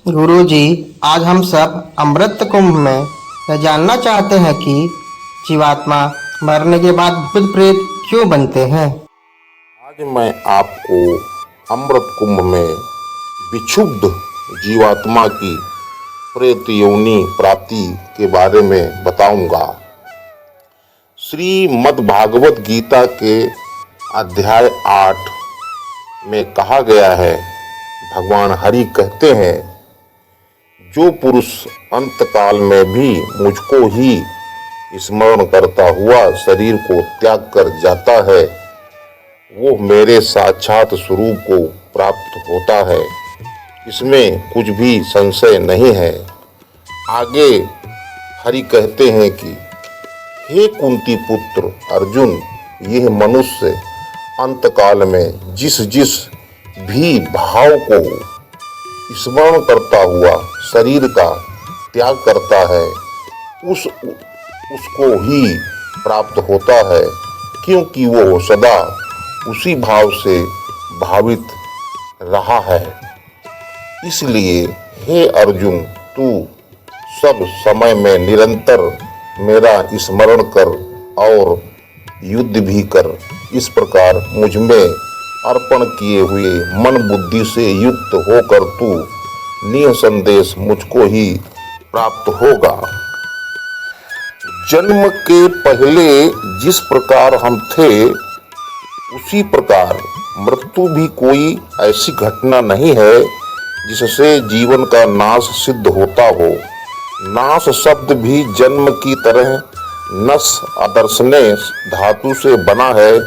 गुरुजी, आज हम सब अमृत कुंभ में यह जानना चाहते हैं कि जीवात्मा मरने के बाद भूत प्रेत क्यों बनते हैं। आज मैं आपको अमृत कुंभ में विक्षुब्ध जीवात्मा की प्रेत योनि प्राप्ति के बारे में बताऊंगा। श्रीमद् भागवत गीता के अध्याय 8 में कहा गया है, भगवान हरि कहते हैं, जो पुरुष अंतकाल में भी मुझको ही स्मरण करता हुआ शरीर को त्याग कर जाता है, वो मेरे साक्षात स्वरूप को प्राप्त होता है। इसमें कुछ भी संशय नहीं है। आगे हरि कहते हैं कि हे कुंती पुत्र अर्जुन, यह मनुष्य अंतकाल में जिस जिस भी भाव को स्मरण करता हुआ शरीर का त्याग करता है, उसको ही प्राप्त होता है, क्योंकि वो सदा उसी भाव से भावित रहा है। इसलिए हे अर्जुन, तू सब समय में निरंतर मेरा स्मरण कर और युद्ध भी कर। इस प्रकार मुझ में अर्पण किए हुए मन बुद्धि से युक्त होकर तू निसंदेह मुझको ही प्राप्त होगा। जन्म के पहले जिस प्रकार हम थे, उसी प्रकार मृत्यु भी कोई ऐसी घटना नहीं है जिससे जीवन का नाश सिद्ध होता हो। नाश शब्द भी जन्म की तरह नस आदर्शने धातु से बना है,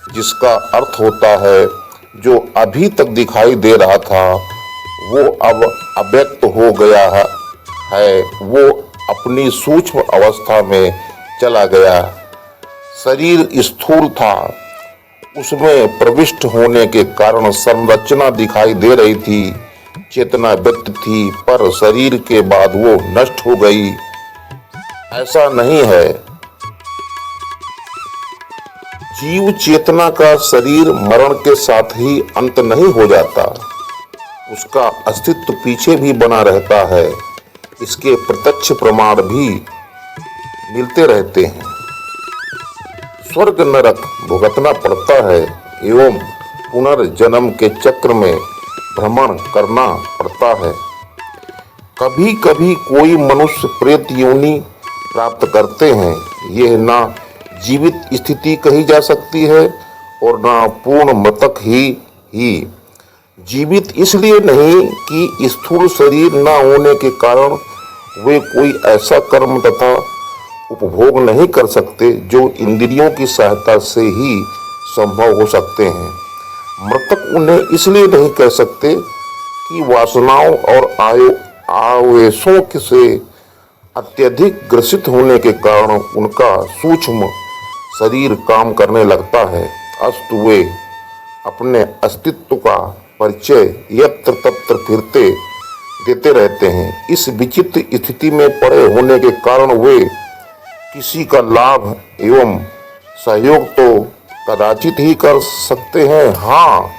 जिसका अर्थ होता है जो अभी तक दिखाई दे रहा था वो अब अव्यक्त हो गया है, वो अपनी सूक्ष्म अवस्था में चला गया। शरीर स्थूल था, उसमें प्रविष्ट होने के कारण संरचना दिखाई दे रही थी, चेतना व्यक्त थी, पर शरीर के बाद वो नष्ट हो गई। ऐसा नहीं है। जीव चेतना का शरीर मरण के साथ ही अंत नहीं हो जाता, उसका अस्तित्व पीछे भी बना रहता है। इसके प्रत्यक्ष प्रमाण भी मिलते रहते हैं। स्वर्ग नरक भुगतना पड़ता है एवं पुनर्जन्म के चक्र में भ्रमण करना पड़ता है। कभी कभी कोई मनुष्य प्रेत योनि प्राप्त करते हैं। यह ना जीवित स्थिति कही जा सकती है और ना पूर्ण मृतक ही। जीवित इसलिए नहीं कि स्थूल शरीर न होने के कारण वे कोई ऐसा कर्म तथा उपभोग नहीं कर सकते जो इंद्रियों की सहायता से ही संभव हो सकते हैं। मृतक उन्हें इसलिए नहीं कह सकते कि वासनाओं और आवेशों से अत्यधिक ग्रसित होने के कारण उनका सूक्ष्म शरीर काम करने लगता है, अस्तु वे अपने अस्तित्व का परिचय यत्र तत्र फिरते देते रहते हैं। इस विचित्र स्थिति में पड़े होने के कारण वे किसी का लाभ एवं सहयोग तो कदाचित ही कर सकते हैं, हाँ,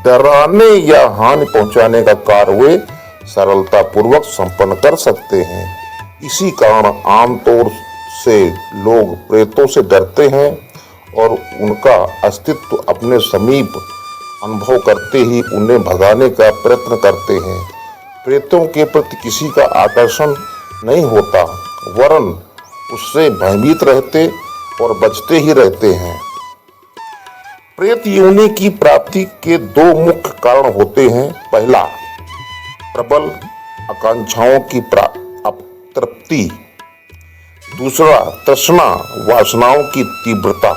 डराने या हानि पहुंचाने का कार्य वे सरलता पूर्वक संपन्न कर सकते हैं। इसी कारण आमतौर से लोग प्रेतों से डरते हैं और उनका अस्तित्व अपने समीप अनुभव करते ही उन्हें भगाने का प्रयत्न करते हैं। प्रेतों के प्रति किसी का आकर्षण नहीं होता, वरन उससे भयभीत रहते और बचते ही रहते हैं। प्रेत योनि की प्राप्ति के दो मुख्य कारण होते हैं। पहला, प्रबल आकांक्षाओं की तृप्ति। दूसरा, तृष्णा वासनाओं की तीव्रता।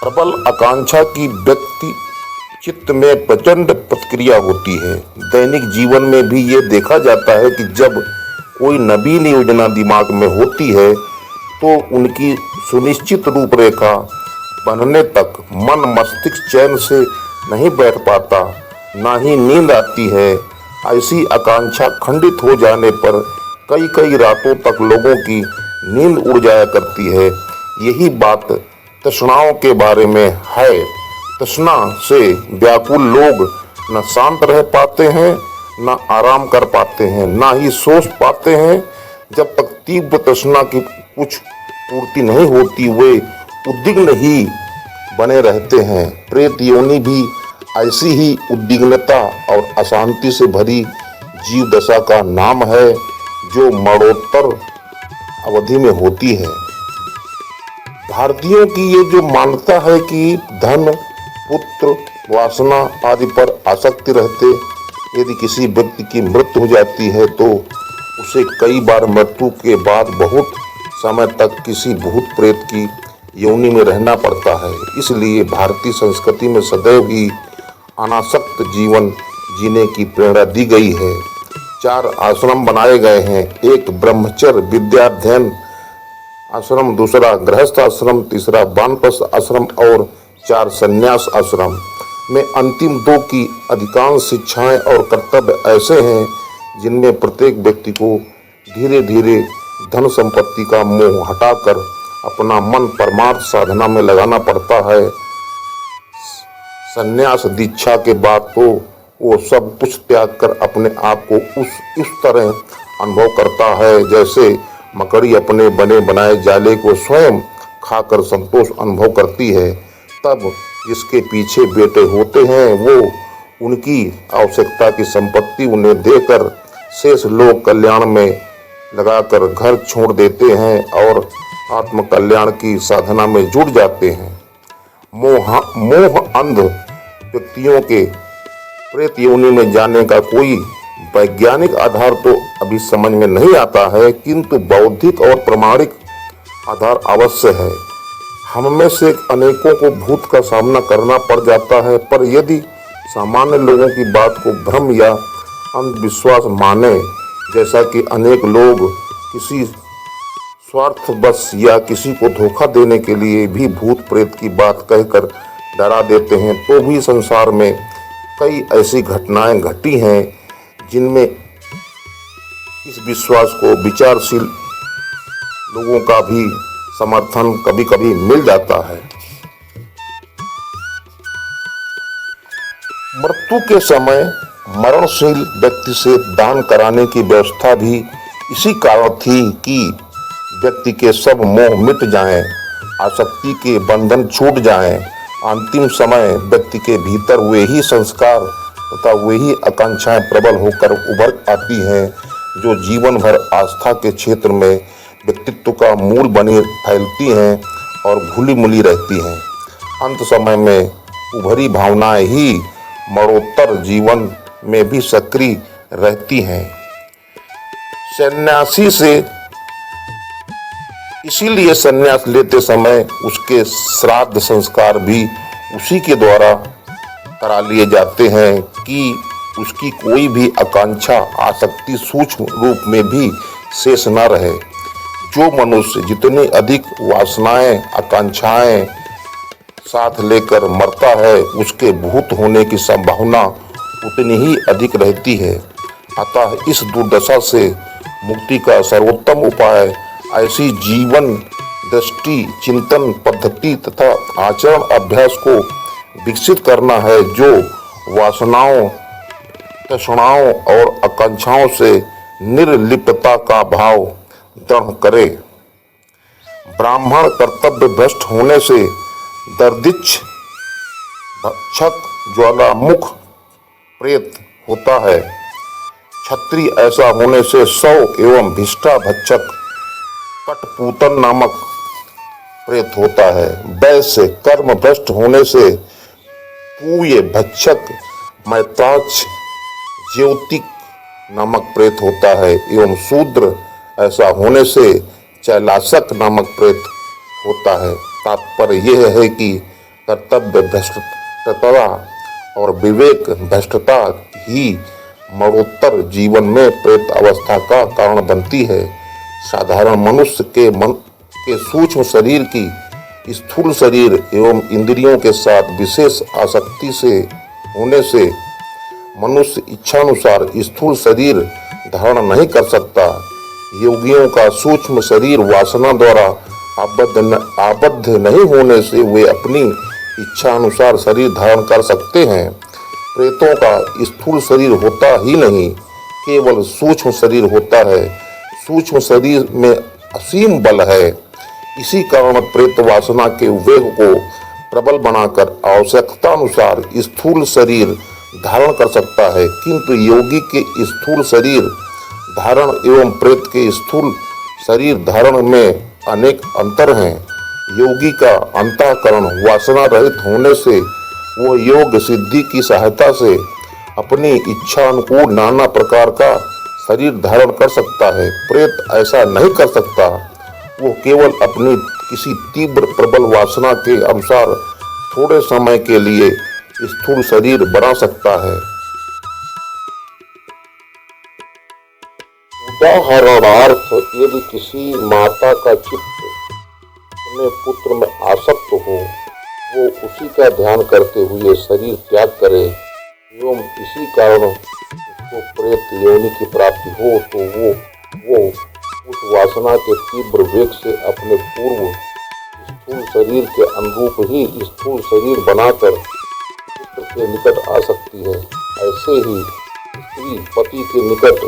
प्रबल आकांक्षा की व्यक्ति चित्त में प्रचंड प्रतिक्रिया होती है। दैनिक जीवन में भी ये देखा जाता है कि जब कोई नवीन योजना दिमाग में होती है तो उनकी सुनिश्चित रूपरेखा बनने तक मन मस्तिष्क चैन से नहीं बैठ पाता, ना ही नींद आती है। ऐसी आकांक्षा खंडित हो जाने पर कई कई रातों तक लोगों की नींद उड़ जाया करती है। यही बात तृष्णाओं के बारे में है। तृष्णा से व्याकुल लोग न शांत रह पाते हैं, ना आराम कर पाते हैं, ना ही सोच पाते हैं। जब तक तीव्र तृष्णा की कुछ पूर्ति नहीं होती, वे उद्विग्न ही बने रहते हैं। प्रेत योनि भी ऐसी ही उद्विग्नता और अशांति से भरी जीव दशा का नाम है, जो मरणोत्तर अवधि में होती है। भारतीयों की ये जो मान्यता है कि धन, पुत्र, वासना आदि पर आसक्ति रहते यदि किसी व्यक्ति की मृत्यु हो जाती है, तो उसे कई बार मृत्यु के बाद बहुत समय तक किसी भूत प्रेत की योनि में रहना पड़ता है। इसलिए भारतीय संस्कृति में सदैव ही अनासक्त जीवन जीने की प्रेरणा दी गई है। 4 आश्रम बनाए गए हैं, एक ब्रह्मचर्य विद्याध्ययन आश्रम, दूसरा गृहस्थ आश्रम, तीसरा वानप्रस्थ आश्रम और 4 संन्यास आश्रम में अंतिम 2 की अधिकांश शिक्षाएं और कर्तव्य ऐसे हैं जिनमें प्रत्येक व्यक्ति को धीरे धीरे धन संपत्ति का मोह हटाकर अपना मन परमार्थ साधना में लगाना पड़ता है। संन्यास दीक्षा के बाद तो वो सब कुछ त्याग कर अपने आप को उस तरह अनुभव करता है जैसे मकड़ी अपने बने बनाए जाले को स्वयं खाकर संतोष अनुभव करती है। तब जिसके पीछे बेटे होते हैं वो उनकी आवश्यकता की संपत्ति उन्हें देकर शेष लोक कल्याण में लगाकर घर छोड़ देते हैं और आत्म कल्याण की साधना में जुट जाते हैं। मोह अंध व्यक्तियों के प्रेत योनि में जाने का कोई वैज्ञानिक आधार तो अभी समझ में नहीं आता है, किंतु बौद्धिक और प्रमाणिक आधार अवश्य है। हम में से अनेकों को भूत का सामना करना पड़ जाता है, पर यदि सामान्य लोगों की बात को भ्रम या अंधविश्वास माने, जैसा कि अनेक लोग किसी स्वार्थवश या किसी को धोखा देने के लिए भी भूत प्रेत की बात कहकर डरा देते हैं, तो भी संसार में कई ऐसी घटनाएं घटी हैं जिनमें इस विश्वास को विचारशील लोगों का भी समर्थन कभी कभी मिल जाता है। मृत्यु के समय मरणशील व्यक्ति से दान कराने की व्यवस्था भी इसी कारण थी कि व्यक्ति के सब मोह मिट जाएं, आसक्ति के बंधन छूट जाएं। अंतिम समय व्यक्ति के भीतर वे ही संस्कार तथा वे ही आकांक्षाएं प्रबल होकर उभर आती हैं जो जीवन भर आस्था के क्षेत्र में व्यक्तित्व का मूल बनी फैलती हैं और घुली मुली रहती हैं। अंत समय में उभरी भावनाएं ही मरणोत्तर जीवन में भी सक्रिय रहती हैं। सन्यासी से इसीलिए संन्यास लेते समय उसके श्राद्ध संस्कार भी उसी के द्वारा करा लिए जाते हैं कि उसकी कोई भी आकांक्षा आसक्ति सूक्ष्म रूप में भी शेष न रहे। जो मनुष्य जितनी अधिक वासनाएं आकांक्षाएं साथ लेकर मरता है, उसके भूत होने की संभावना उतनी ही अधिक रहती है। अतः इस दुर्दशा से मुक्ति का सर्वोत्तम उपाय ऐसी जीवन दृष्टि, चिंतन पद्धति तथा आचरण अभ्यास को विकसित करना है जो वासनाओं, तृष्णाओं और आकांक्षाओं से निर्लिप्तता का भाव दृढ़ करे। ब्राह्मण कर्तव्य भ्रष्ट होने से दर्दिच्छ, भक्षक, ज्वालामुख प्रेत होता है। क्षत्रिय ऐसा होने से सौ एवं भिष्टा भक्षक कटपूतन नामक प्रेत होता है। वैश्य कर्म भ्रष्ट होने से पूय भक्षक मैताच ज्योतिक नामक प्रेत होता है एवं शूद्र ऐसा होने से चैलासक नामक प्रेत होता है। तात्पर्य यह है कि कर्तव्य भ्रष्टता और विवेक भ्रष्टता ही मरणोत्तर जीवन में प्रेत अवस्था का कारण बनती है। साधारण मनुष्य के मन के सूक्ष्म शरीर की स्थूल शरीर एवं इंद्रियों के साथ विशेष आसक्ति से होने से मनुष्य इच्छानुसार स्थूल शरीर धारण नहीं कर सकता। योगियों का सूक्ष्म शरीर वासना द्वारा आबद्ध नहीं होने से वे अपनी इच्छा अनुसार शरीर धारण कर सकते हैं। प्रेतों का स्थूल शरीर होता ही नहीं, केवल सूक्ष्म शरीर होता है। सूक्ष्म शरीर में असीम बल है। इसी कारण प्रेत वासना के वेग को प्रबल बनाकर आवश्यकतानुसार स्थूल शरीर धारण कर सकता है, किंतु योगी के स्थूल शरीर धारण एवं प्रेत के स्थूल शरीर धारण में अनेक अंतर हैं। योगी का अंतःकरण वासना रहित होने से वह योग सिद्धि की सहायता से अपनी इच्छा अनुकूल नाना प्रकार का शरीर धारण कर सकता है। प्रेत ऐसा नहीं कर सकता। वो केवल अपनी किसी तीव्र प्रबल वासना के अनुसार थोड़े समय के लिए स्थूल शरीर बना सकता है। उदाहरणार्थ, यदि किसी माता का चित्त अपने पुत्र में आसक्त हो, वो उसी का ध्यान करते हुए शरीर त्याग करे एवं इसी कारण उसको प्रेत योनि की प्राप्ति हो, तो वो उस वासना के तीव्र वेग से अपने पूर्व स्थूल शरीर के अनुरूप ही स्थूल शरीर बनाकर पुत्र के निकट आ सकती है। ऐसे ही स्त्री पति के निकट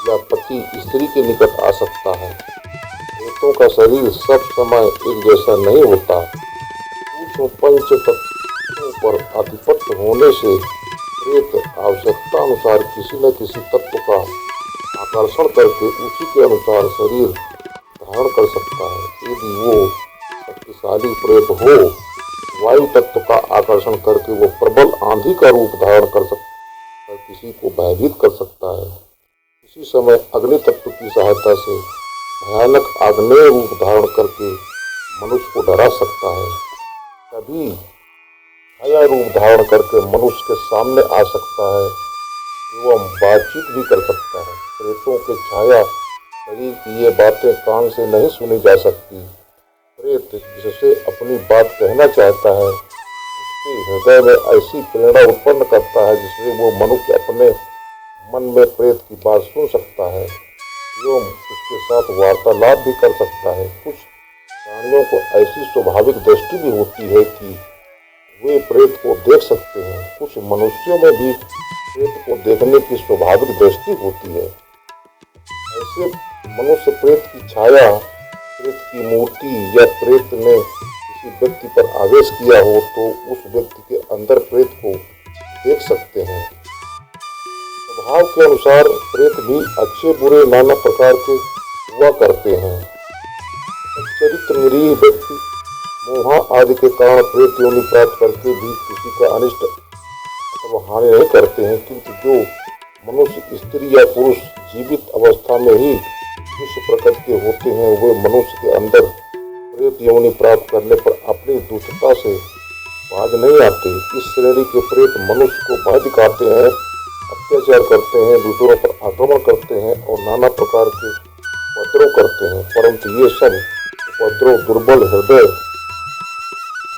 या पति स्त्री के निकट आ सकता है। प्रेतों का शरीर सब समय एक जैसा नहीं होता। सूक्ष्म पंच तत्वों पर आधिपत्य होने से प्रेत आवश्यकता अनुसार किसी न किसी तत्व का आकर्षण करके उसी के अनुसार शरीर धारण कर सकता है। यदि वो शक्तिशाली प्रेत हो, वायु तत्व का आकर्षण करके वो प्रबल आंधी का रूप धारण कर सकता है, किसी को भयभीत कर सकता है। इसी समय अग्नि तत्व की सहायता से भयानक आग्नेय रूप धारण करके मनुष्य को डरा सकता है। कभी छाया रूप धारण करके मनुष्य के सामने आ सकता है एवं बातचीत भी कर सकता है। प्रेतों के छाया शरीर की ये बातें कान से नहीं सुनी जा सकती। प्रेत जिससे अपनी बात कहना चाहता है, उसके हृदय में ऐसी प्रेरणा उत्पन्न करता है जिससे वो मनुष्य अपने मन में प्रेत की बात सुन सकता है एवं उसके साथ वार्तालाप भी कर सकता है। कुछ प्राणियों को ऐसी स्वाभाविक दृष्टि भी होती है कि वे प्रेत को देख सकते हैं। कुछ मनुष्यों में भी प्रेत को देखने की स्वाभाविक दृष्टि होती है। ऐसे मनुष्य प्रेत की छाया, प्रेत की मूर्ति या प्रेत ने किसी व्यक्ति पर आवेश किया हो तो उस व्यक्ति के अंदर प्रेत को देख सकते हैं। स्वभाव के अनुसार प्रेत भी अच्छे बुरे नाना प्रकार के हुआ करते हैं। चरित्र निरीह व्यक्ति मोह आदि के कारण प्रेत योनि प्राप्त करके भी किसी का अनिष्ट अथवा हानि नहीं करते हैं, किंतु जो मनुष्य स्त्री या पुरुष जीवित अवस्था में ही विश्व प्रकृति के होते हैं, वे मनुष्य के अंदर प्रेत योनि प्राप्त करने पर अपनी दुष्टता से बाज नहीं आते। इस श्रेणी के प्रेत मनुष्य को भय दिखाते हैं, अत्याचार करते हैं, दूसरों पर आक्रमण करते हैं और नाना प्रकार के उपद्रव करते हैं। परंतु ये सब उपद्रव दुर्बल हृदय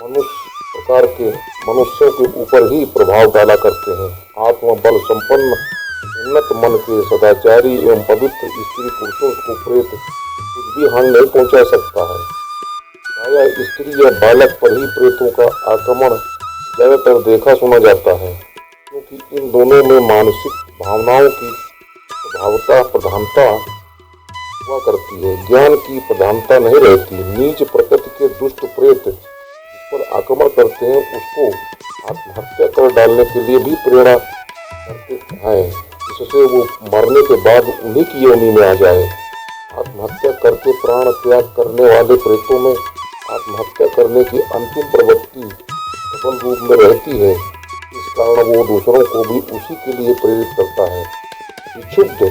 प्रकार के मनुष्यों के ऊपर ही प्रभाव डाला करते हैं। आत्मबल संपन्न उन्नत मन के सदाचारी एवं पवित्र स्त्री पुरुषों को प्रेत कुछ भी हानि नहीं पहुंचा सकता है। प्रायः स्त्री या बालक पर ही प्रेतों का आक्रमण ज्यादातर देखा सुना जाता है, क्योंकि इन दोनों में मानसिक भावनाओं की स्वभावता प्रधानता हुआ करती है, ज्ञान की प्रधानता नहीं रहती। नीच प्रकृति के दुष्ट प्रेत जिस पर आक्रमण करते हैं उसको आत्महत्या कर डालने के लिए भी प्रेरणा करते हैं, जिससे वो मरने के बाद उन्हीं की योनि में आ जाए। आत्महत्या करके प्राण त्याग करने वाले प्रेतों में आत्महत्या करने की अंतिम प्रवृत्ति प्रबल रूप में रहती है। इस कारण वो दूसरों को भी उसी के लिए प्रेरित करता है। विक्षुब्ध,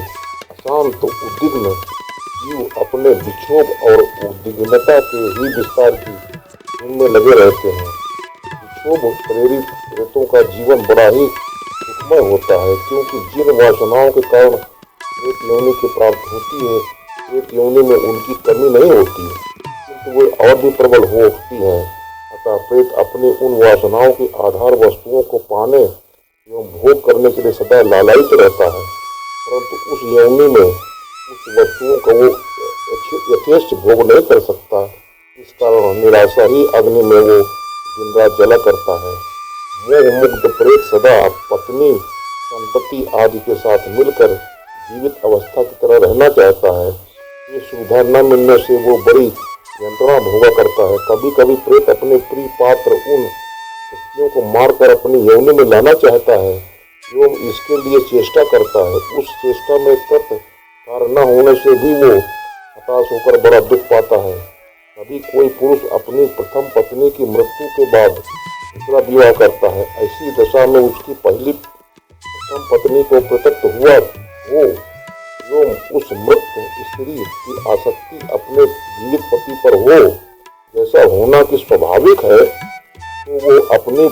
अशांत, उद्विग्न जीव अपने विक्षोभ और उद्विग्नता के ही विस्तार की धुन में लगे रहते हैं। विक्षोभ प्रेरित प्रेतों का जीवन बड़ा ही सुखमय होता है, क्योंकि जिन वासनाओं के कारण प्रेत योनि की प्राप्ति होती है, प्रेत योनि में उनकी कमी नहीं होती, किंतु वे और भी प्रबल हो उठती हैं। अतः प्रेत अपनी उन वासनाओं की आधार वस्तुओं को पाने एवं भोग करने के लिए सदा लालायित रहता है, परंतु उस योनि में उस वस्तुओं का वो यथेष्ट भोग नहीं कर सकता। इस कारण निराशा ही अग्नि में वो दिन रात जला करता है। मोहमुग्ध प्रेत सदा पत्नी, संतति आदि के साथ मिलकर जीवित अवस्था की तरह रहना चाहता है। ये सुविधा न मिलने से वो बड़ी यंत्रणा भोगा करता है। कभी कभी प्रेत अपने प्रिय पात्र उन व्यक्तियों को मारकर अपनी योनि में लाना चाहता है एवं इसके लिए चेष्टा करता है। उस चेष्टा में कृतकार्य न होने से भी वो हताश होकर बड़ा दुख पाता है। कभी कोई पुरुष अपनी प्रथम पत्नी की मृत्यु के बाद दूसरा विवाह करता है। ऐसी दशा में उसकी पहली प्रथम पत्नी को प्रत्यक्ष हुआ हो एवं उस मृत स्त्री की आसक्ति अपने जीवित पति पर हो, जैसा होना कि स्वाभाविक है, तो वो अपनी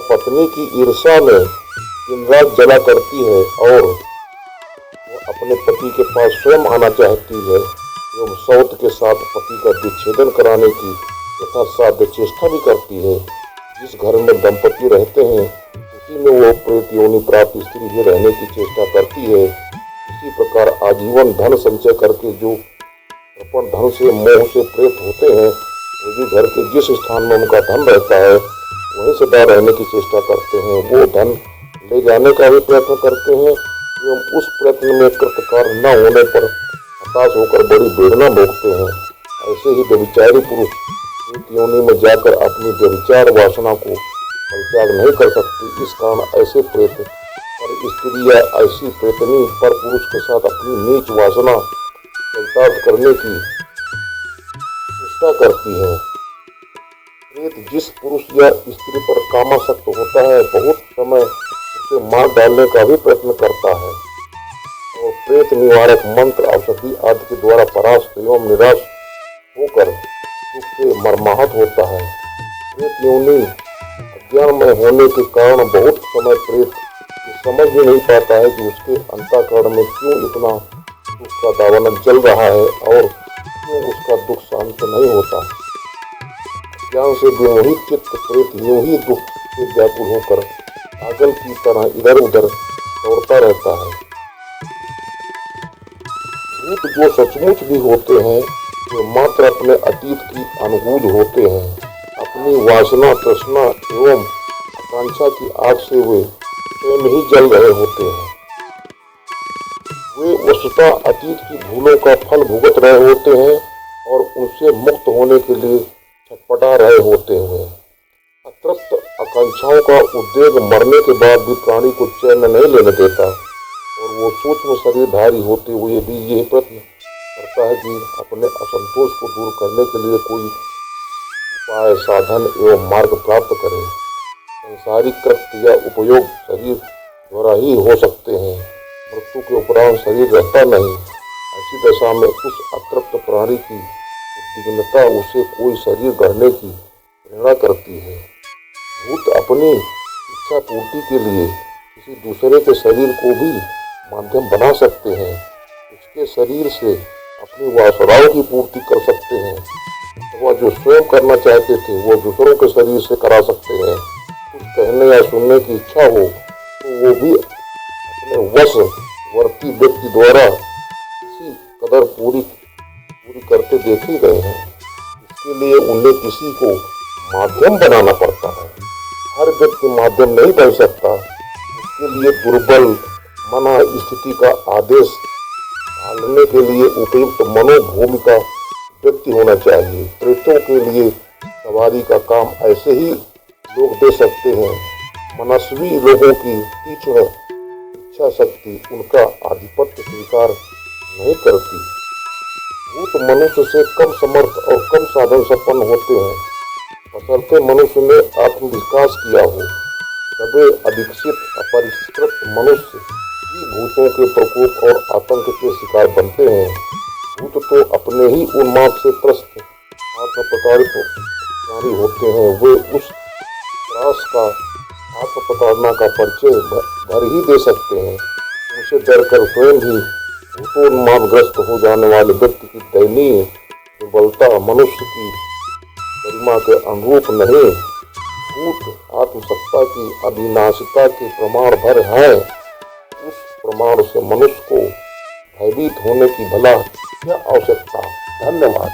पत्नी की ईर्ष्या में दिन रात जला करती है और वो अपने पति के पास स्वयं आना चाहती है एवं सौत के साथ पति का विच्छेदन कराने की यथासाध्य चेष्टा भी करती है। जिस घर में दंपति रहते हैं उसी में वो प्रेत योनि प्राप्त स्त्री ही रहने की चेष्टा करती है। इसी प्रकार आजीवन धन संचय करके जो कृपण धन से मोह से प्रेत होते हैं, वो भी घर के जिस स्थान में उनका धन रहता है वहीं सदा रहने की चेष्टा करते हैं। वो धन ले जाने का भी प्रयत्न करते हैं एवं उस प्रयत्न में कृतकार्य न होने पर हताश होकर बड़ी वेदना भोगते हैं। ऐसे ही व्यभिचारी पुरुष प्रेत योनि में जाकर अपनी व्यभिचार वासना को परित्याग नहीं कर सकती। इस कारण ऐसे प्रेत पर स्त्री या ऐसी प्रेतनी पर पुरुष के साथ अपनी नीच वासना चरितार्थ करने की चेष्टा करती है। प्रेत जिस पुरुष या स्त्री पर कामासक्त होता है, बहुत समय उसे मार डालने का भी प्रयत्न करता है और प्रेत निवारक मंत्र, औषधि आदि के द्वारा परास्त एवं निराश होकर दुख से मर्माहत होता है। प्रेत योनि अज्ञान में होने के कारण बहुत समय प्रेत समझ भी नहीं पाता है कि उसके अंतःकरण में क्यों इतना दुख का दावानल जल रहा है और क्यों उसका दुख शांत नहीं होता। ज्ञान से विमोहित चित्त प्रेत यूं ही दुख से व्याकुल होकर पागल की तरह इधर उधर दौड़ता रहता है। भूत जो सचमुच भी होते हैं वे मात्र अपने अतीत की अनुगूज होते हैं। अपनी वासना, तृष्णा एवं आकांक्षा की आग से वे स्वयं ही जल रहे होते हैं। वे वस्तुतः अतीत की भूलों का फल भुगत रहे होते हैं और उनसे मुक्त होने के लिए छटपटा रहे होते हैं। अतृप्त आकांक्षाओं का उद्वेग मरने के बाद भी प्राणी को चैन नहीं लेने देता और वो सूक्ष्म शरीरधारी होते हुए भी यही प्रयत्न करता है कि अपने असंतोष को दूर करने के लिए कोई उपाय, साधन एवं मार्ग प्राप्त करे। संसारिक कृत्य या उपयोग शरीर द्वारा ही हो सकते हैं। मृत्यु के उपरांत शरीर रहता नहीं। ऐसी दशा में उस अतृप्त प्राणी की उद्विग्नता उसे कोई शरीर गढ़ने की प्रेरणा करती है। भूत अपनी इच्छा पूर्ति के लिए किसी दूसरे के शरीर को भी माध्यम बना सकते हैं। उसके शरीर से अपनी वासनाओं की पूर्ति कर सकते हैं अथवा जो स्वयं करना चाहते थे वो दूसरों के शरीर से करा सकते हैं। कुछ कहने या सुनने की इच्छा हो तो वो भी अपने वशवर्ती व्यक्ति द्वारा इसी कदर पूरी करते देखे गए हैं। इसके लिए उन्हें किसी को माध्यम बनाना पड़ता है। हर व्यक्ति माध्यम नहीं बन सकता। इसके लिए दुर्बल मना स्थिति का आदेश पालने के लिए उपयुक्त मनोभूमि का व्यक्ति होना चाहिए। प्रेतों के लिए सवारी का काम ऐसे ही लोग दे सकते हैं। मनस्वी लोगों की तीक्ष्ण इच्छा शक्ति उनका आधिपत्य स्वीकार नहीं करती। भूत मनुष्य से कम समर्थ और कम साधन संपन्न होते हैं। बशर्ते मनुष्य ने आत्मविकास किया हो, तबे अविकसित अपरिष्कृत मनुष्य ही भूतों के प्रकोप और आतंक के शिकार बनते हैं। भूत तो अपने ही उन्माद से त्रस्त आत्मप्रताड़ित प्राणी होते हैं। वे उस त्रास का आत्मप्रताड़ना का परिचय भर ही दे सकते हैं। उनसे डरकर स्वयं भी भूतोन्मादग्रस्त हो जाने वाले व्यक्ति की दयनीय दुर्बलता मनुष्य की गरिमा के अनुरूप नहीं। भूत आत्मसत्ता की अविनाशिता के प्रमाण भर है। उस प्रमाण से मनुष्य को भयभीत होने की भला क्या आवश्यकता। धन्यवाद।